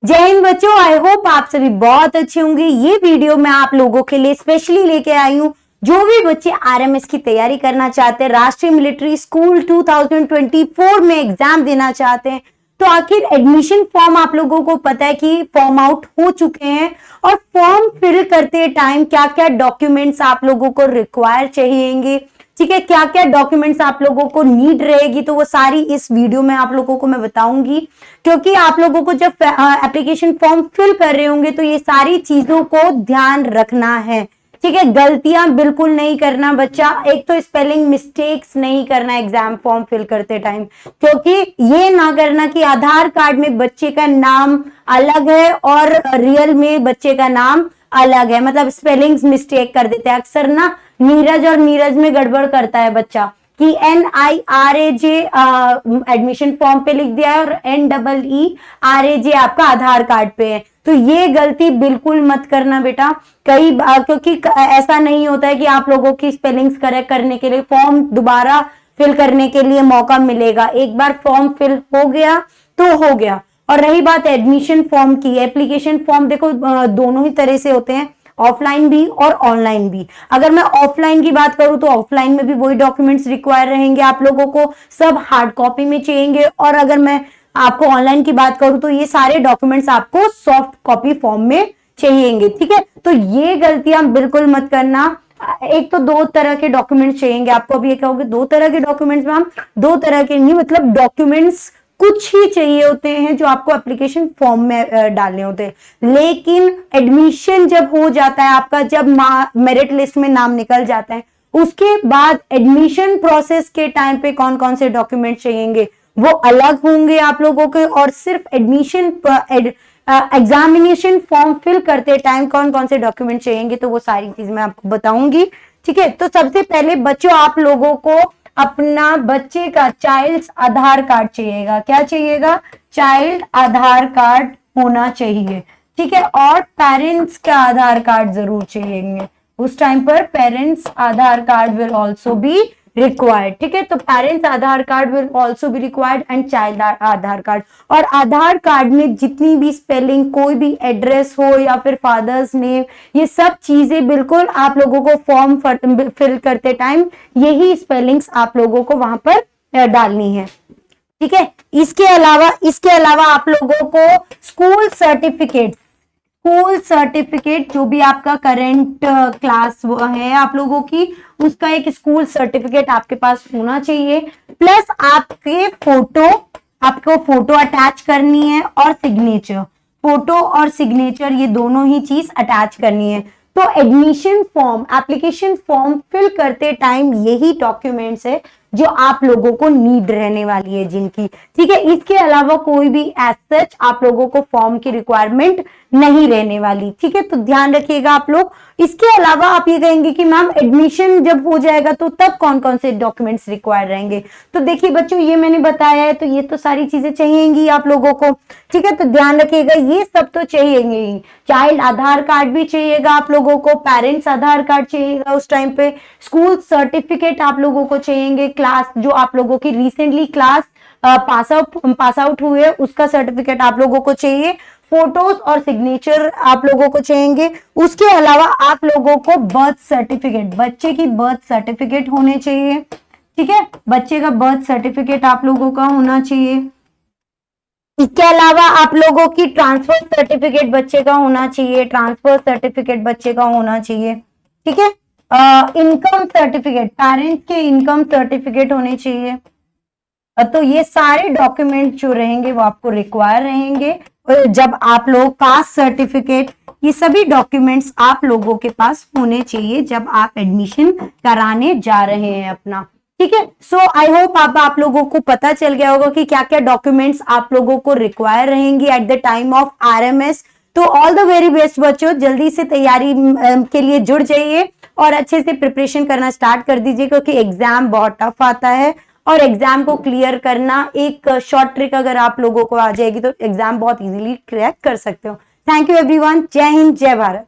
जय हिंद बच्चों, I hope आप सभी बहुत अच्छे होंगे। ये वीडियो मैं आप लोगों के लिए स्पेशली लेके आई हूँ जो भी बच्चे आरएमएस की तैयारी करना चाहते हैं, राष्ट्रीय मिलिट्री स्कूल 2024 में एग्जाम देना चाहते हैं। तो आखिर एडमिशन फॉर्म आप लोगों को पता है कि फॉर्म आउट हो चुके हैं और फॉर्म फिल करते टाइम क्या क्या डॉक्यूमेंट्स आप लोगों को रिक्वायर चाहिएंगे, ठीक है, क्या क्या डॉक्यूमेंट्स आप लोगों को नीड रहेगी, तो वो सारी इस वीडियो में आप लोगों को मैं बताऊंगी। क्योंकि आप लोगों को जब एप्लीकेशन फॉर्म फिल कर रहे होंगे तो ये सारी चीजों को ध्यान रखना है, ठीक है। गलतियां बिल्कुल नहीं करना बच्चा, एक तो स्पेलिंग मिस्टेक्स नहीं करना एग्जाम फॉर्म फिल करते टाइम, क्योंकि ये ना करना कि आधार कार्ड में बच्चे का नाम अलग है और रियल में बच्चे का नाम अलग है, मतलब स्पेलिंग्स मिस्टेक कर देते हैं अक्सर ना। नीरज और नीरज में गड़बड़ करता है बच्चा कि NIRAJ एडमिशन फॉर्म पे लिख दिया है और NEERAJ आपका आधार कार्ड पे है। तो ये गलती बिल्कुल मत करना बेटा, क्योंकि ऐसा नहीं होता है कि आप लोगों की स्पेलिंग्स करेक्ट करने के लिए फॉर्म दोबारा फिल करने के लिए मौका मिलेगा। एक बार फॉर्म फिल हो गया तो हो गया। और रही बात एडमिशन फॉर्म की, एप्लीकेशन फॉर्म देखो दोनों ही तरह से होते हैं, ऑफलाइन भी और ऑनलाइन भी। अगर मैं ऑफलाइन की बात करूं तो ऑफलाइन में भी वही डॉक्यूमेंट्स रिक्वायर रहेंगे आप लोगों को, सब हार्ड कॉपी में चाहिए। और अगर मैं आपको ऑनलाइन की बात करूं तो ये सारे डॉक्यूमेंट्स आपको सॉफ्ट कॉपी फॉर्म में चाहिएंगे, ठीक है। तो ये गलतियां बिल्कुल मत करना। एक तो दो तरह के डॉक्यूमेंट्स चाहिएंगे आपको। अभी ये कहोगे दो तरह के डॉक्यूमेंट्स मैम, दो तरह के नहीं, मतलब डॉक्यूमेंट्स कुछ ही चाहिए होते हैं जो आपको एप्लीकेशन फॉर्म में डालने होते हैं। लेकिन एडमिशन जब हो जाता है आपका, जब मेरिट लिस्ट में नाम निकल जाता है, उसके बाद एडमिशन प्रोसेस के टाइम पे कौन कौन से डॉक्यूमेंट चाहिएंगे वो अलग होंगे आप लोगों के। और सिर्फ एडमिशन एग्जामिनेशन फॉर्म फिल करते टाइम कौन कौन से डॉक्यूमेंट चाहिएंगे तो वो सारी चीज मैं आपको बताऊंगी, ठीक है। तो सबसे पहले बच्चों आप लोगों को अपना बच्चे का चाइल्ड आधार कार्ड चाहिएगा। क्या चाहिएगा? चाइल्ड आधार कार्ड होना चाहिए, ठीक है। और पेरेंट्स का आधार कार्ड जरूर चाहिए। उस टाइम पर parents Aadhaar card will also be required, ठीक है। तो parents Aadhaar card will also be required and child Aadhaar card. और आधार कार्ड में जितनी भी स्पेलिंग, कोई भी एड्रेस हो या फिर फादर्स नेम, ये सब चीजें बिल्कुल आप लोगों को फॉर्म फिल करते टाइम यही स्पेलिंग्स आप लोगों को वहां पर डालनी है, ठीक है। इसके अलावा आप लोगों को स्कूल सर्टिफिकेट जो भी आपका करंट क्लास है आप लोगों की, उसका एक स्कूल सर्टिफिकेट आपके पास होना चाहिए। प्लस आपको फोटो अटैच करनी है और सिग्नेचर, फोटो और सिग्नेचर ये दोनों ही चीज अटैच करनी है। तो admission form, application form fill करते टाइम यही डॉक्यूमेंट्स है जो आप लोगों को नीड रहने वाली है जिनकी, ठीक है। इसके अलावा कोई भी एज सच आप लोगों को फॉर्म की रिक्वायरमेंट नहीं रहने वाली, ठीक है। तो ध्यान रखिएगा आप लोग। इसके अलावा आप ये कहेंगे कि मैम एडमिशन जब हो जाएगा तो तब कौन कौन से डॉक्यूमेंट्स रिक्वायर रहेंगे। तो देखिए बच्चों, ये मैंने बताया है तो ये तो सारी चीजें चाहिएंगी आप लोगों को, ठीक है। तो ध्यान रखिएगा ये सब तो चाहिएंगे ही। चाइल्ड आधार कार्ड भी चाहिएगा आप लोगों को, पेरेंट्स आधार कार्ड चाहिएगा उस टाइम पे, स्कूल सर्टिफिकेट आप लोगों को चाहिएंगे, क्लास जो आप लोगों की रिसेंटली क्लास पास आउट हुए उसका सर्टिफिकेट आप लोगों को चाहिए, फोटोज और सिग्नेचर आप लोगों को चाहिए। उसके अलावा आप लोगों को बर्थ सर्टिफिकेट, बच्चे की बर्थ सर्टिफिकेट होने चाहिए, ठीक है। बच्चे का बर्थ सर्टिफिकेट आप लोगों का होना चाहिए। इसके अलावा आप लोगों की ट्रांसफर सर्टिफिकेट बच्चे का होना चाहिए, ट्रांसफर सर्टिफिकेट बच्चे का होना चाहिए, ठीक है। इनकम सर्टिफिकेट, पेरेंट्स के इनकम सर्टिफिकेट होने चाहिए। तो ये सारे डॉक्यूमेंट जो रहेंगे वो आपको रिक्वायर रहेंगे। जब आप लोग कास्ट सर्टिफिकेट, ये सभी डॉक्यूमेंट्स आप लोगों के पास होने चाहिए जब आप एडमिशन कराने जा रहे हैं अपना, ठीक है। सो आई होप आप लोगों को पता चल गया होगा कि क्या क्या डॉक्यूमेंट्स आप लोगों को रिक्वायर रहेंगी at the time of RMS. तो ऑल द वेरी बेस्ट बच्चों, जल्दी से तैयारी के लिए जुड़ जाइए और अच्छे से प्रिपरेशन करना स्टार्ट कर दीजिए, क्योंकि एग्जाम बहुत टफ आता है और एग्जाम को क्लियर करना एक शॉर्ट ट्रिक अगर आप लोगों को आ जाएगी तो एग्जाम बहुत इजीली क्रैक कर सकते हो। थैंक यू एवरीवन, जय हिंद, जय भारत।